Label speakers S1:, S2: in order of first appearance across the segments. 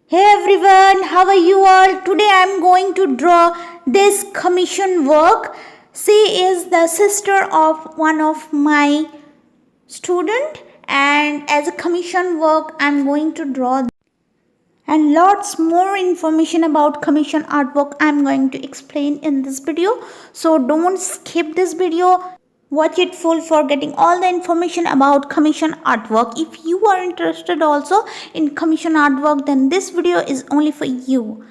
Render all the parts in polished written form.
S1: Hey everyone, how are you all? Today I am going to draw this commission work. She is the sister of one of my student, and as a commission work I am going to draw, and lots more information about commission artwork I am going to explain in this video. So don't skip this video. Watch it full for getting all the information about commission artwork. If you are interested also in commission artwork, then this video is only for you.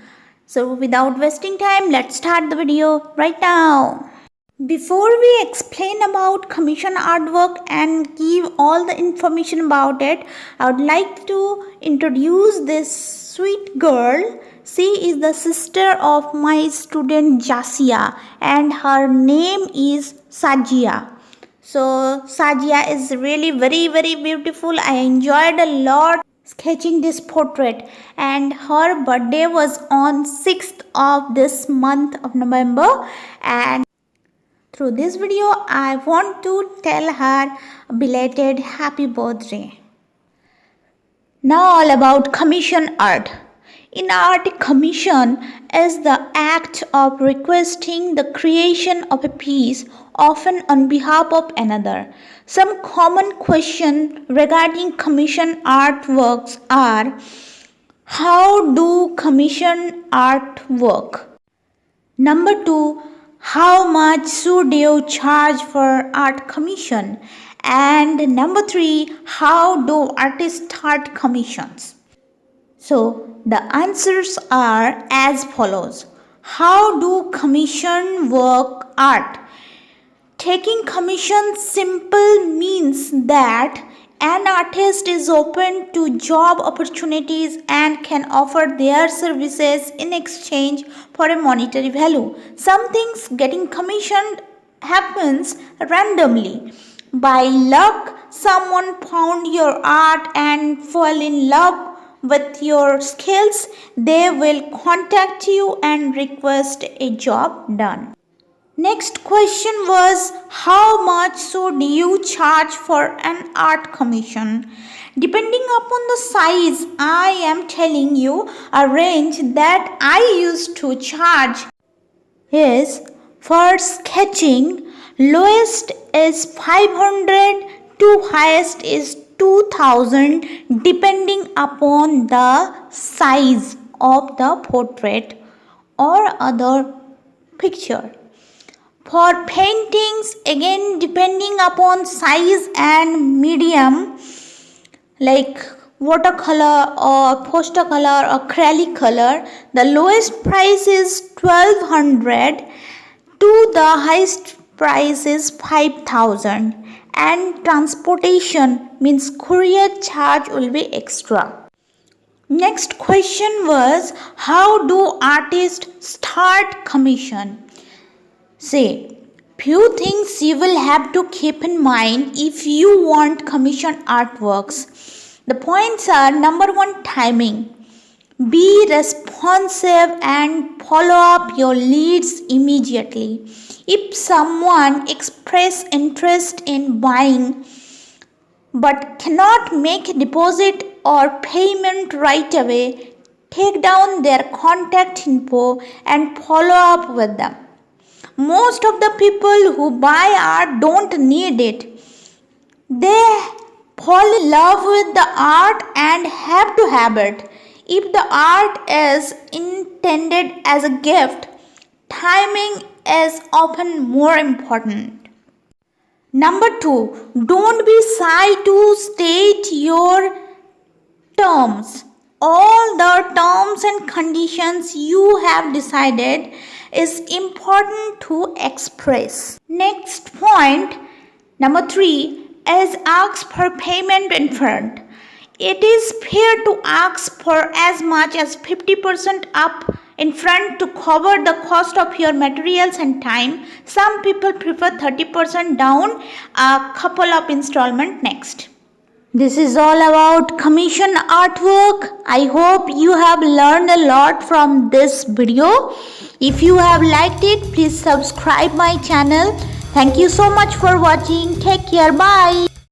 S1: So without wasting time, let's start the video right now. Before we explain about commission artwork and give all the information about it, I would like to introduce this sweet girl. She is the sister of my student Jasia, and her name is Sajia. So Sajia is really very beautiful. I enjoyed a lot sketching this portrait, and her birthday was on 6th of this month of November, and through this video I want to tell her a belated happy birthday. Now all about commission art. In art, commission is the act of requesting the creation of a piece, often on behalf of another. Some common questions regarding commission artworks are: how do commission art work? Number 2, how much should you charge for art commission? And number 3, how do artists start commissions? So the answers are as follows. How do commission work art? Taking commission simple means that an artist is open to job opportunities and can offer their services in exchange for a monetary value. Some things getting commissioned happens randomly. By luck, someone found your art and fell in love with your skills. They will contact you and request a job done. Next question was, how much should you charge for an art commission? Depending upon the size, I am telling you a range that I used to charge is: for sketching, lowest is 500 to highest is 2000, depending upon the size of the portrait or other picture. For paintings, again depending upon size and medium, like watercolor or poster color or acrylic color, the lowest price is 1200 to the highest price is 5000, and transportation means courier charge will be extra. Next question was, how do artists start commission? Say, few things you will have to keep in mind if you want commission artworks. The points are: number 1, timing. Be responsive and follow up your leads immediately. If someone expresses interest in buying but cannot make a deposit or payment right away, take down their contact info and follow up with them. Most of the people who buy art don't need it. They fall in love with the art and have to have it. If the art is intended as a gift, timing is often more important. Number 2, don't be shy to state your terms. All the terms and conditions you have decided is important to express. Next point, number 3, is ask for payment in front. It is fair to ask for as much as 50% up in front to cover the cost of your materials and time. Some people prefer 30% down, a couple of installment next. This is all about commission artwork. I hope you have learned a lot from this video. If you have liked it, please subscribe my channel. Thank you so much for watching. Take care. Bye.